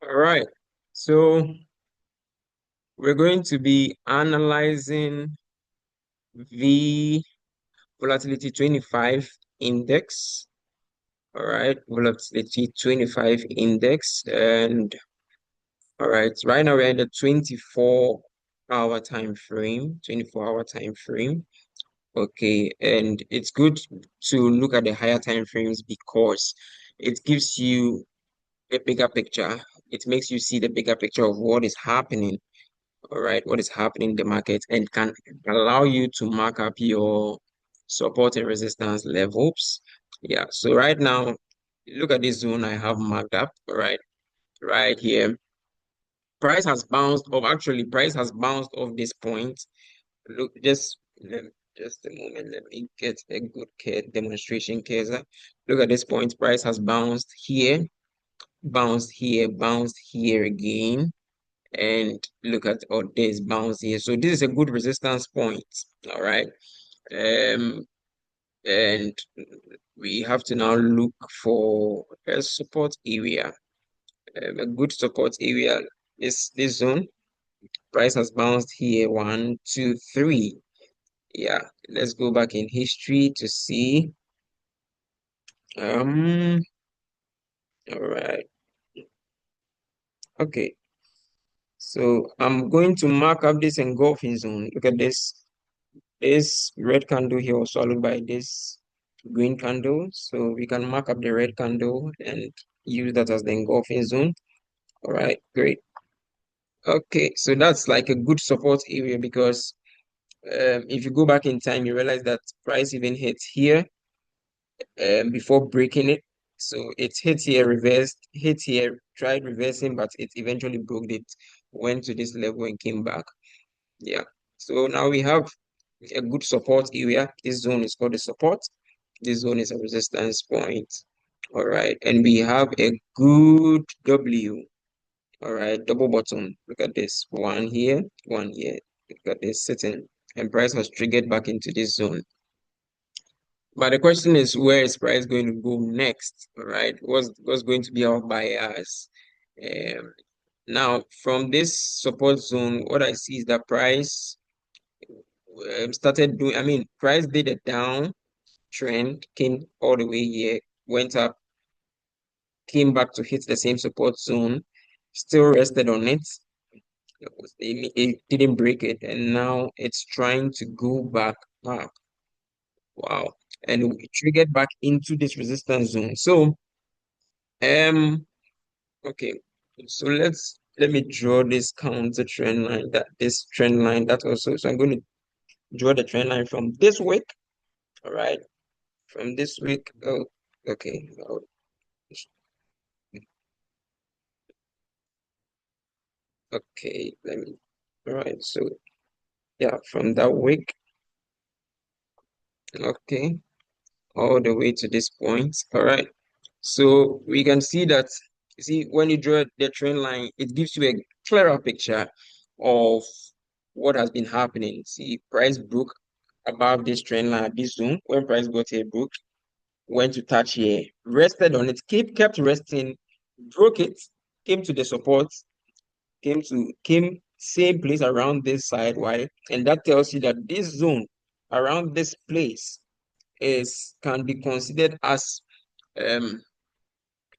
All right. So we're going to be analyzing the volatility 25 index. All right. Volatility 25 index. And all right. Right now we're in the 24-hour time frame, 24-hour time frame. Okay. And it's good to look at the higher time frames because it gives you a bigger picture. It makes you see the bigger picture of what is happening, all right, what is happening in the market, and can allow you to mark up your support and resistance levels. Yeah, so right now, look at this zone I have marked up, all right here. Price has bounced off, actually, price has bounced off this point. Look, just a moment, let me get a good demonstration case. Look at this point, price has bounced here, bounced here again, and look at all this bounce here. So this is a good resistance point. All right. Um, and we have to now look for a support area. A good support area is this zone. Price has bounced here. One, two, three. Yeah. Let's go back in history to see. Um, all right. Okay. So I'm going to mark up this engulfing zone. Look at this. This red candle here was followed by this green candle. So we can mark up the red candle and use that as the engulfing zone. All right, great. Okay, so that's like a good support area because if you go back in time, you realize that price even hit here before breaking it. So it hit here, reversed, hit here, tried reversing, but it eventually broke it, went to this level and came back. Yeah. So now we have a good support area. This zone is called the support. This zone is a resistance point. All right. And we have a good W. All right. Double bottom. Look at this. One here, one here. Look at this sitting. And price has triggered back into this zone. But the question is, where is price going to go next? All right. What's going to be our bias? Um, Now, from this support zone, what I see is that price started doing, I mean, price did a down trend, came all the way here, went up, came back to hit the same support zone, still rested on it. It didn't break it, and now it's trying to go back up. Wow. And we triggered back into this resistance zone. So, um, okay. So let me draw this counter trend line, that this trend line that also. So I'm going to draw the trend line from this week. All right. From this week. Oh, okay. Okay, let me. All right, so yeah, from that week, okay, all the way to this point. All right, so we can see that. You see, when you draw the trend line, it gives you a clearer picture of what has been happening. See, price broke above this trend line at this zone. When price got here, broke, went to touch here, rested on it, kept resting, broke it, came to the support, came same place around this side. Why? And that tells you that this zone around this place is can be considered as um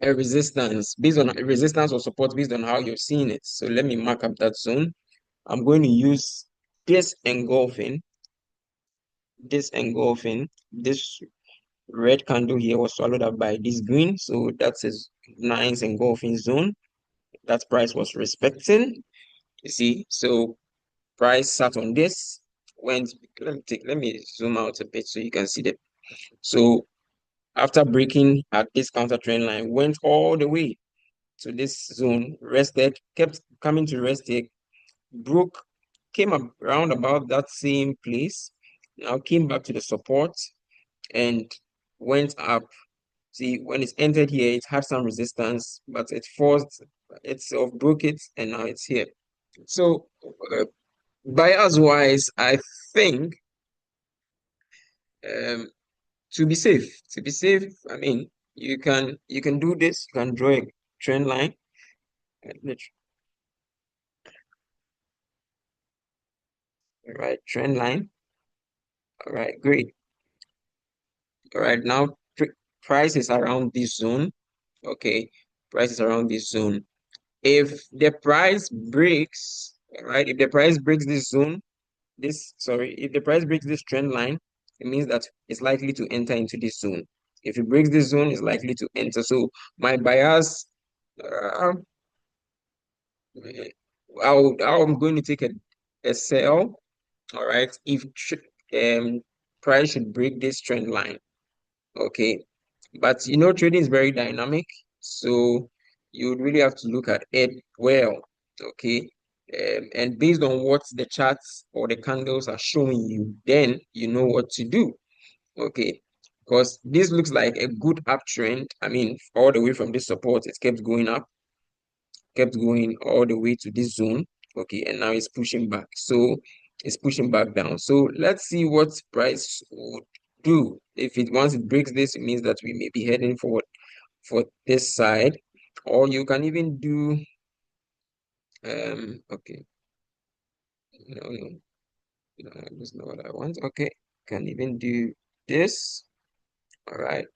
a resistance based on resistance or support based on how you're seeing it. So let me mark up that zone. I'm going to use this engulfing, this red candle here was swallowed up by this green. So that's a nice engulfing zone that price was respecting. You see, so price sat on this, went, let me zoom out a bit so you can see that. So after breaking at this counter trend line, went all the way to this zone, rested, kept coming to rest here, broke, came up around about that same place, now came back to the support and went up. See, when it's entered here, it had some resistance, but it forced itself, broke it, and now it's here. So uh, bias wise, I think um to be safe, I mean, you can do this, you can draw a trend line, All right, trend line. All right, great. All right, now price is around this zone. Okay, price is around this zone. If the price breaks, all right, if the price breaks this zone, if the price breaks this trend line, it means that it's likely to enter into this zone. If it breaks this zone, it's likely to enter. So my bias, uh, I'm going to take a sell, all right, if price should break this trend line. Okay. But trading is very dynamic, so you would really have to look at it well. Okay. And based on what the charts or the candles are showing you, then you know what to do. Okay. Because this looks like a good uptrend. I mean, all the way from this support, it kept going up, kept going all the way to this zone. Okay, and now it's pushing back. So it's pushing back down. So let's see what price would do. If it once it breaks this, it means that we may be heading forward for this side. Or you can even do okay. No, that's not what I want. Okay, can even do this. All right,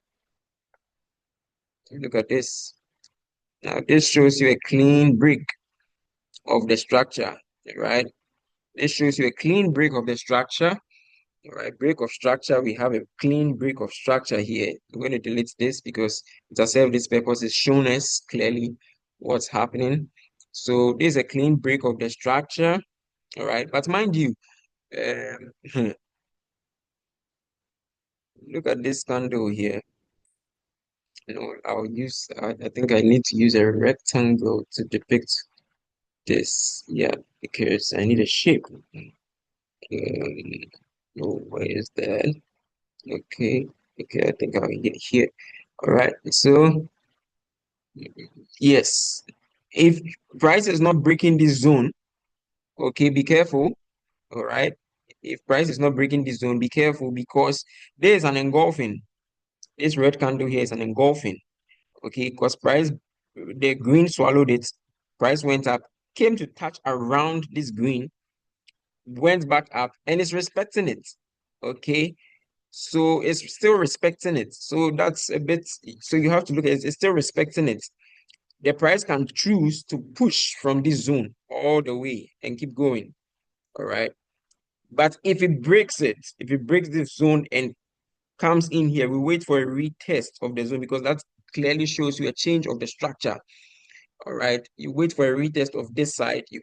look at this. Now this shows you a clean break of the structure, right? This shows you a clean break of the structure. All right, break of structure. We have a clean break of structure here. I'm going to delete this because it has served this purpose. It's shown us clearly what's happening. So this is a clean break of the structure. All right, but mind you, look at this candle here. I think I need to use a rectangle to depict this. Yeah, because I need a shape. Oh, where is that? Okay, okay, I think I'll get here. All right, so yes, if price is not breaking this zone, okay, be careful. All right, if price is not breaking this zone, be careful because there is an engulfing. This red candle here is an engulfing. Okay, because price, the green swallowed it, price went up, came to touch around this green, went back up, and it's respecting it. Okay, so it's still respecting it. So that's a bit, so you have to look at it, it's still respecting it. The price can choose to push from this zone all the way and keep going. All right. But if it breaks this zone and comes in here, we wait for a retest of the zone because that clearly shows you a change of the structure. All right. You wait for a retest of this side. You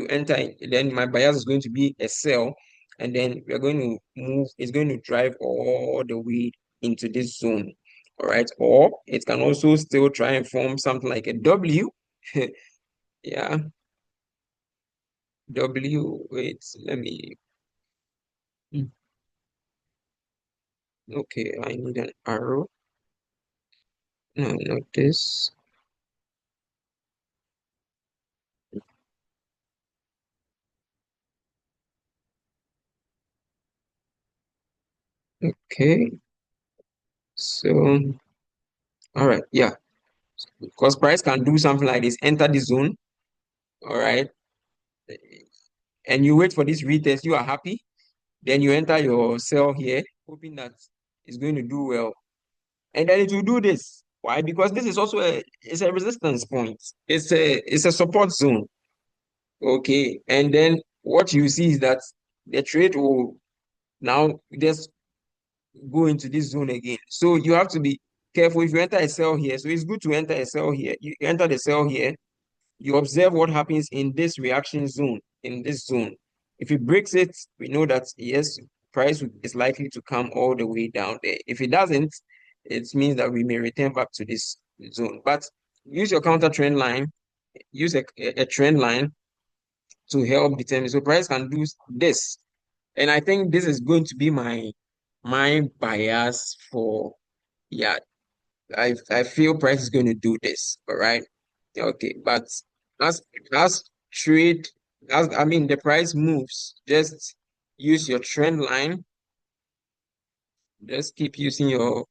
enter, then my bias is going to be a sell, and then we're going to move, it's going to drive all the way into this zone. All right. Or it can also still try and form something like a W. Yeah, W, wait, let me, okay, I need an arrow. No, not this. Okay, so, all right, yeah, because price can do something like this, enter the zone, all right, and you wait for this retest, you are happy, then you enter your sell here, hoping that it's going to do well, and then it will do this. Why? Because this is also it's a resistance point. It's a support zone. Okay, and then what you see is that the trade will now just go into this zone again. So you have to be careful if you enter a sell here. So it's good to enter a sell here. You enter the sell here, you observe what happens in this reaction zone, in this zone. If it breaks it, we know that yes, price is likely to come all the way down there. If it doesn't, it means that we may return back to this zone. But use your counter trend line, use a trend line to help determine. So price can do this. And I think this is going to be my bias for, yeah, I feel price is going to do this. All right. Okay. But as as trade, as I mean the price moves, just use your trend line. Just keep using your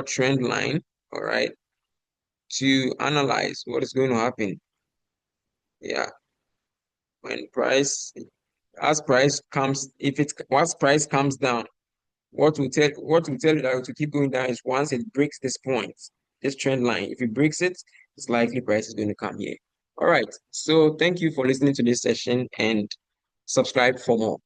trend line. All right. to analyze what is going to happen. Yeah, when price, as price comes, if it once price comes down, what will tell you that to keep going down is once it breaks this point, this trend line. If it breaks it, it's likely price is going to come here. All right. So thank you for listening to this session and subscribe for more.